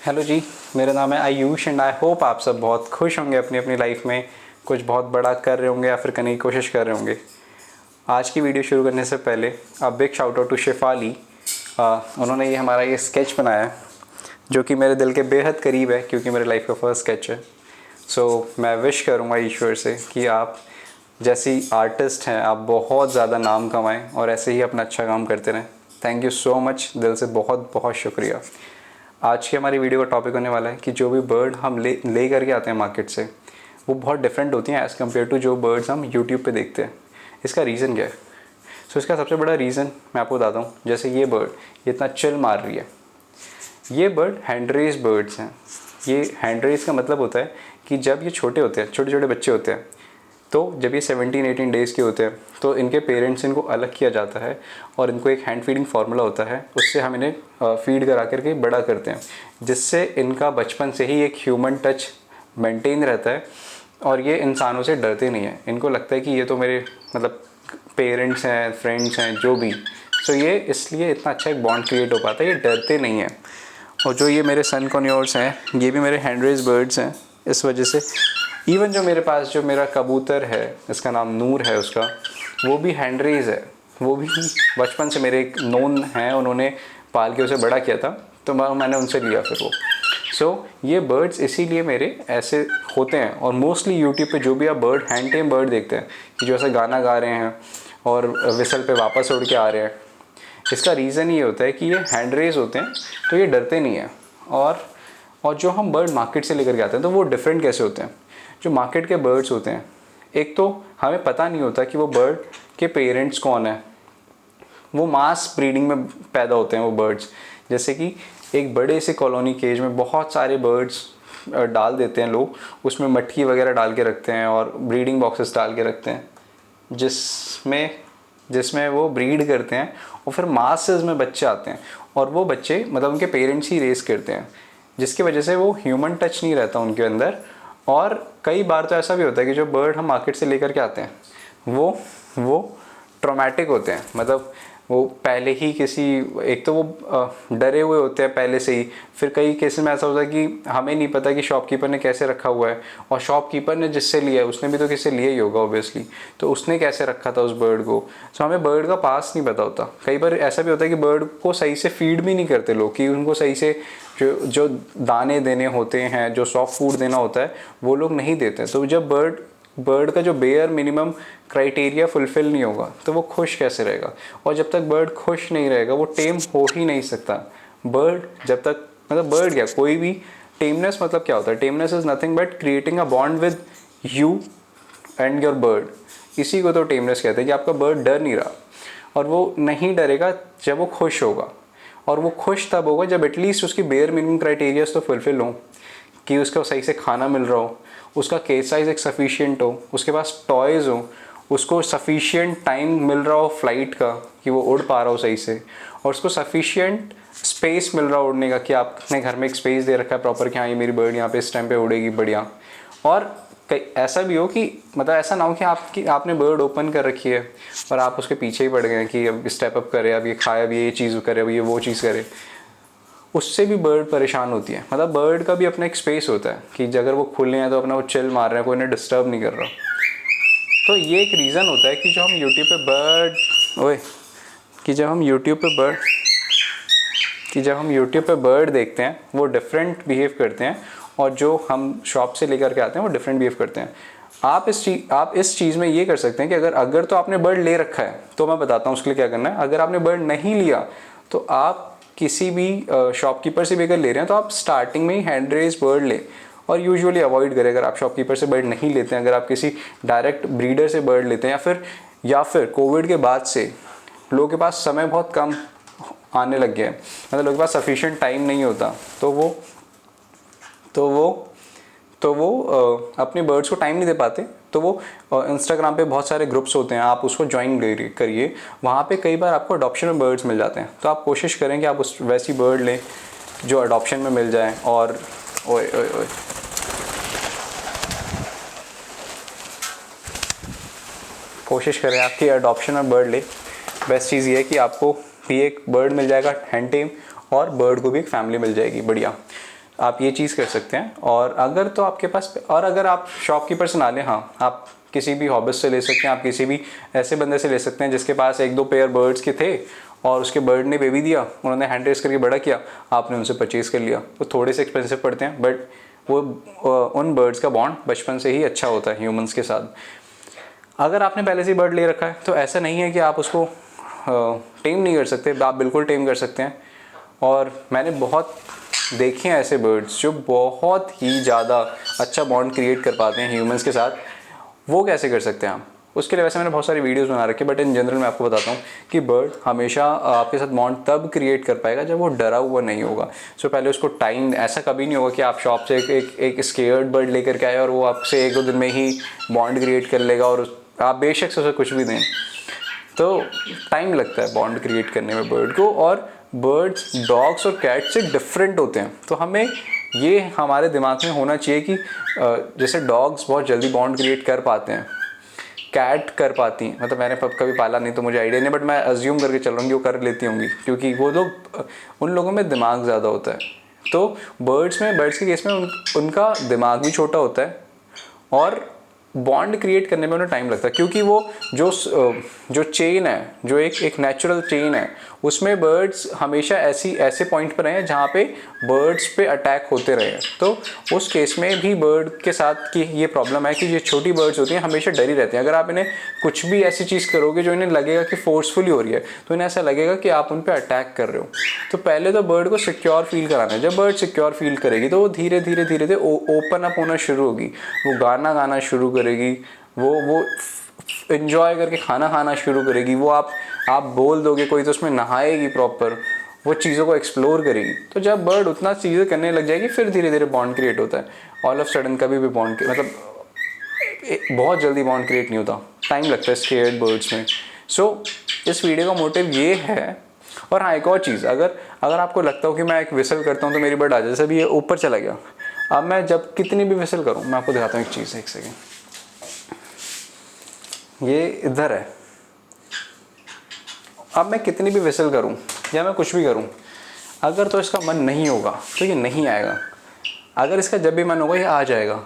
Hello जी, मेरा नाम है आयुष एंड आई होप आप सब बहुत खुश होंगे अपनी अपनी लाइफ में, कुछ बहुत बड़ा कर रहे होंगे या फिर करने की कोशिश कर रहे होंगे। आज की वीडियो शुरू करने से पहले big shout out to Shefali. उन्होंने ये स्केच बनाया है जो कि मेरे दिल के बेहद करीब है क्योंकि मेरे लाइफ का फर्स्ट स्केच है। मैं विश करूँगा ईश्वर से कि आप जैसी आर्टिस्ट हैं आप बहुत ज़्यादा नाम कमाएं और ऐसे ही अपना अच्छा काम करते रहें। थैंक यू सो मच, दिल से बहुत बहुत शुक्रिया। आज की हमारी वीडियो का टॉपिक होने वाला है कि जो भी बर्ड हम ले करके आते हैं मार्केट से वो बहुत डिफरेंट होती हैं एज़ कम्पेयर टू जो बर्ड्स हम यूट्यूब पे देखते हैं। इसका रीज़न क्या है? इसका सबसे बड़ा रीज़न मैं आपको बताता हूँ। जैसे ये बर्ड ये इतना चिल मार रही है, ये बर्ड हैंड रेज बर्ड्स हैं। ये हैंड रेज का मतलब होता है कि जब ये छोटे होते हैं, छोटे छोटे बच्चे होते हैं, तो जब ये 17-18 डेज़ के होते हैं तो इनके पेरेंट्स इनको अलग किया जाता है और इनको एक हैंड फीडिंग फार्मूला होता है, उससे हम इन्हें फीड करा करके बड़ा करते हैं, जिससे इनका बचपन से ही एक ह्यूमन टच मेंटेन रहता है और ये इंसानों से डरते नहीं हैं। इनको लगता है कि ये तो मेरे मतलब पेरेंट्स हैं, फ्रेंड्स हैं, जो भी। ये इसलिए इतना अच्छा एक बॉन्ड क्रिएट हो पाता है, ये डरते नहीं हैं। और जो ये मेरे सन कॉर्नियोर्स हैं ये भी मेरे हैंड रेज बर्ड्स हैं। इस वजह से इवन जो मेरे पास जो मेरा कबूतर है, इसका नाम नूर है, उसका वो भी हैंड रेज है। वो भी बचपन से मेरे एक नोन हैं, उन्होंने पाल के उसे बड़ा किया था तो मैंने उनसे लिया फिर वो। ये बर्ड्स इसीलिए मेरे ऐसे होते हैं। और मोस्टली यूट्यूब पे जो भी आप बर्ड हैंड टेम बर्ड देखते हैं कि जो ऐसा गाना गा रहे हैं और विसल पे वापस उड़ के आ रहे हैं, इसका रीज़न ये होता है कि ये हैंड रेज होते हैं तो ये डरते नहीं हैं। और जो हम बर्ड मार्केट से लेकर के आते हैं तो वो डिफरेंट कैसे होते हैं। जो मार्केट के बर्ड्स होते हैं, एक तो हमें पता नहीं होता कि वो बर्ड के पेरेंट्स कौन है। वो मास ब्रीडिंग में पैदा होते हैं वो बर्ड्स। जैसे कि एक बड़े से कॉलोनी केज में बहुत सारे बर्ड्स डाल देते हैं लोग, उसमें मटकी वगैरह डाल के रखते हैं और ब्रीडिंग बॉक्सेस डाल के रखते हैं जिसमें वो ब्रीड करते हैं और फिर मासेस में बच्चे आते हैं और वो बच्चे मतलब उनके पेरेंट्स ही रेस करते हैं, जिसकी वजह से वो ह्यूमन टच नहीं रहता उनके अंदर। और कई बार तो ऐसा भी होता है कि जो बर्ड हम मार्केट से लेकर के आते हैं वो ट्रॉमेटिक होते हैं। मतलब वो पहले ही एक तो वो डरे हुए होते हैं पहले से ही। फिर कई केसेस में ऐसा होता है कि हमें नहीं पता कि शॉपकीपर ने कैसे रखा हुआ है, और शॉपकीपर ने जिससे लिया है उसने भी तो किससे लिया ही होगा ऑब्वियसली, तो उसने कैसे रखा था उस बर्ड को। हमें बर्ड का पास नहीं पता होता। कई बार ऐसा भी होता है कि बर्ड को सही से फीड भी नहीं करते लोग, कि उनको सही से जो दाने देने होते हैं, जो सॉफ्ट फूड देना होता है वो लोग नहीं देते। तो जब बर्ड का जो बेयर मिनिमम क्राइटेरिया फुलफिल नहीं होगा तो वो खुश कैसे रहेगा। और जब तक बर्ड खुश नहीं रहेगा वो टेम हो ही नहीं सकता। बर्ड जब तक मतलब बर्ड क्या, कोई भी टेमनेस मतलब क्या होता है? Tameness is nothing but creating a bond with you and your bird. इसी को तो टेमनेस कहते हैं, कि आपका बर्ड डर नहीं रहा। और वो नहीं डरेगा जब वो खुश होगा, और वो खुश तब होगा जब एटलीस्ट उसकी बेयर मिनिमम क्राइटेरियाज तो फुलफिल हों, कि उसको सही से खाना मिल रहा हो, उसका केज साइज एक सफिशिएंट हो, उसके पास टॉयज़ हो, उसको सफिशिएंट टाइम मिल रहा हो फ्लाइट का कि वो उड़ पा रहा हो सही से, और उसको सफिशिएंट स्पेस मिल रहा हो उड़ने का, कि आपने घर में एक स्पेस दे रखा है प्रॉपर कि हाँ ये मेरी बर्ड यहाँ पे इस टाइम पे उड़ेगी बढ़िया। और ऐसा भी हो कि मतलब ऐसा ना हो कि आपने बर्ड ओपन कर रखी है और आप उसके पीछे ही पड़ गए कि अब स्टेप अप करे, अब ये खाए, अब ये चीज़ करे, अब ये वो चीज़ करे। उससे भी बर्ड परेशान होती है। मतलब बर्ड का भी अपना एक स्पेस होता है कि अगर वो खुले हैं तो अपना वो चिल मार रहे हैं, कोई उन्हें डिस्टर्ब नहीं कर रहा। तो ये एक रीज़न होता है कि जो हम यूट्यूब पे बर्ड देखते हैं वो डिफरेंट बिहेव करते हैं, और जो हम शॉप से लेकर के आते हैं वो डिफरेंट बिहेव करते हैं। आप इस चीज़ में ये कर सकते हैं कि अगर तो आपने बर्ड ले रखा है तो मैं बताता हूँ उसके लिए क्या करना है। अगर आपने बर्ड नहीं लिया तो आप किसी भी शॉपकीपर से भी अगर ले रहे हैं तो आप स्टार्टिंग में ही हैंड रेज बर्ड लें, और यूजुअली अवॉइड करें अगर आप शॉपकीपर से बर्ड नहीं लेते हैं। अगर आप किसी डायरेक्ट ब्रीडर से बर्ड लेते हैं, या फिर कोविड के बाद से लोगों के पास समय बहुत कम आने लग गया है, मतलब लोगों के पास सफिशिएंट टाइम नहीं होता, तो वो अपने बर्ड्स को टाइम नहीं दे पाते। तो वो इंस्टाग्राम पे बहुत सारे ग्रुप्स होते हैं, आप उसको ज्वाइन करिए। वहाँ पे कई बार आपको अडॉप्शन में बर्ड्स मिल जाते हैं, तो आप कोशिश करें कि आप वैसी बर्ड लें जो अडॉप्शन में मिल जाए। और ओए ओए ओए कोशिश करें आपकी अडॉप्शन में बर्ड ले। बेस्ट चीज़ ये है कि आपको भी एक बर्ड मिल जाएगा हैंड टेम, और बर्ड को भी एक फैमिली मिल जाएगी बढ़िया। आप ये चीज़ कर सकते हैं। और अगर तो आपके पास, और अगर आप शॉपकीपर से ना लें, हाँ आप किसी भी हॉबिस्ट से ले सकते हैं, आप किसी भी ऐसे बंदे से ले सकते हैं जिसके पास 1-2 पेयर बर्ड्स के थे और उसके बर्ड ने बेबी दिया, उन्होंने हैंड रेस करके बड़ा किया, आपने उनसे परचेज़ कर लिया। वो थोड़े से एक्सपेंसिव पड़ते हैं बट वो उन बर्ड्स का बॉन्ड बचपन से ही अच्छा होता है ह्यूमंस के साथ। अगर आपने पहले से ही बर्ड ले रखा है तो ऐसा नहीं है कि आप उसको टेम नहीं कर सकते, आप बिल्कुल टेम कर सकते हैं। और मैंने बहुत देखे हैं ऐसे बर्ड्स जो बहुत ही ज़्यादा अच्छा बॉन्ड क्रिएट कर पाते हैं ह्यूमंस के साथ। वो कैसे कर सकते हैं आप, उसके लिए वैसे मैंने बहुत सारी वीडियोस बना रखी है, बट इन जनरल मैं आपको बताता हूँ कि बर्ड हमेशा आपके साथ बॉन्ड तब क्रिएट कर पाएगा जब वो डरा हुआ नहीं होगा। सो पहले उसको टाइम, ऐसा कभी नहीं होगा कि आप शॉप से एक स्केयर्ड बर्ड लेकर के आए और वो आपसे 1-2 दिन में ही बॉन्ड क्रिएट कर लेगा, और आप बेशक से उसे कुछ भी दें। तो टाइम लगता है बॉन्ड क्रिएट करने में बर्ड को। और बर्ड्स डॉग्स और कैट्स से डिफरेंट होते हैं, तो हमें ये हमारे दिमाग में होना चाहिए कि जैसे डॉग्स बहुत जल्दी बॉन्ड क्रिएट कर पाते हैं, कैट कर पाती हैं, मतलब मैंने कभी पाला नहीं तो मुझे आइडिया नहीं, बट मैं अज्यूम करके चल रहा हूँ कि वो कर लेती होंगी क्योंकि वो लोग, उन लोगों में दिमाग ज़्यादा होता है। तो बर्ड्स के केस में उनका दिमाग भी छोटा होता है और बॉन्ड क्रिएट करने में उन्हें टाइम लगता है, क्योंकि वो जो चेन है, जो एक नेचुरल चेन है, उसमें बर्ड्स हमेशा ऐसे पॉइंट पर हैं जहाँ पे बर्ड्स पे अटैक होते रहे हैं। तो उस केस में भी बर्ड के साथ की ये प्रॉब्लम है कि ये छोटी बर्ड्स होती हैं हमेशा डरी रहती हैं। अगर आप इन्हें कुछ भी ऐसी चीज़ करोगे जो इन्हें लगेगा कि फोर्सफुली हो रही है, तो इन्हें ऐसा लगेगा कि आप उन पर अटैक कर रहे हो। तो पहले तो बर्ड को सिक्योर फील कराना है। जब बर्ड सिक्योर फील करेगी तो वो धीरे धीरे ओपन अप होना शुरू होगी, वो गाना गाना शुरू करेगी, वो एंजॉय करके खाना खाना शुरू करेगी, वो आप बोल दोगे कोई तो उसमें नहाएगी प्रॉपर, वो चीज़ों को एक्सप्लोर करेगी। तो जब बर्ड उतना चीज़ें करने लग जाएगी फिर धीरे धीरे बॉन्ड क्रिएट होता है। ऑल ऑफ सडन कभी भी बॉन्ड, मतलब बहुत जल्दी बॉन्ड क्रिएट नहीं होता, टाइम लगता है स्केयर्ड बर्ड्स में। सो इस वीडियो का मोटिव ये है। और हाँ, एक और चीज़, अगर आपको लगता हो कि मैं एक विसल करता हूँ तो मेरी बर्ड आ जाए, जैसे अभी ये ऊपर चला गया, अब मैं जब कितनी भी विसल करूँ, मैं आपको दिखाता हूँ एक चीज़, एक सेकेंड, ये इधर है, अब मैं कितनी भी विसल करूं या मैं कुछ भी करूं, अगर तो इसका मन नहीं होगा तो ये नहीं आएगा, अगर इसका जब भी मन होगा ये आ जाएगा।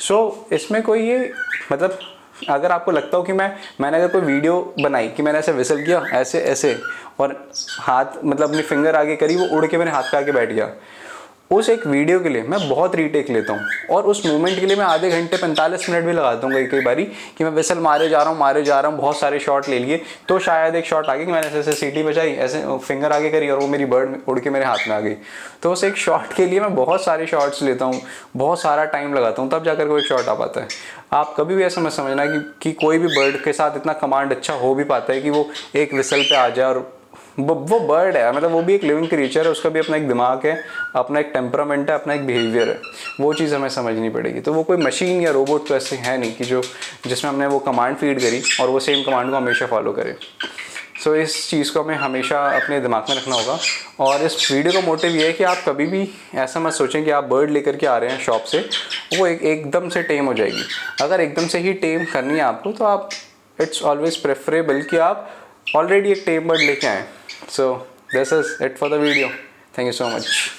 सो इसमें कोई ये, मतलब अगर आपको लगता हो कि मैंने अगर कोई वीडियो बनाई कि मैंने ऐसे विसल किया ऐसे ऐसे और हाथ, मतलब अपनी फिंगर आगे करी, वो उड़ के मेरे हाथ पे आके बैठ गया, उस एक वीडियो के लिए मैं बहुत रीटेक लेता हूँ और उस मोमेंट के लिए मैं आधे घंटे 45 मिनट भी लगाता हूँ कई बारी, कि मैं विसल मारे जा रहा हूँ, बहुत सारे शॉट ले लिए, तो शायद एक शॉट आ गई कि मैंने ऐसे सीटी बजाई, ऐसे फिंगर आगे करी और वो मेरी बर्ड उड़ के मेरे हाथ में आ गई। तो उस एक शॉट के लिए मैं बहुत सारे शॉट्स लेता हूँ, बहुत सारा टाइम लगाता हूँ, तब जाकर कोई शॉट आ पाता है। आप कभी भी ऐसा मत समझना कि कोई भी बर्ड के साथ इतना कमांड अच्छा हो भी पाता है कि वो एक विसल पे आ जाए, और वो बर्ड है, मतलब वो भी एक लिविंग क्रिएचर है, उसका भी अपना एक दिमाग है, अपना एक टेम्परामेंट है, अपना एक बिहेवियर है, वो चीज़ हमें समझनी पड़ेगी। तो वो कोई मशीन या रोबोट तो ऐसे है नहीं कि जिसमें हमने वो कमांड फीड करी और वो सेम कमांड को हमेशा फॉलो करे। सो इस चीज़ को हमें हमेशा अपने दिमाग में रखना होगा। और इस वीडियो का मोटिव ये है कि आप कभी भी ऐसा मत सोचें कि आप बर्ड लेकर के आ रहे हैं शॉप से, वो एकदम से टेम हो जाएगी। अगर एकदम से ही टेम करनी है आपको, तो आप, इट्स ऑलवेज प्रेफरेबल कि आप ऑलरेडी एक टेम बर्ड लेके आएँ। So this is it for the video. Thank you so much.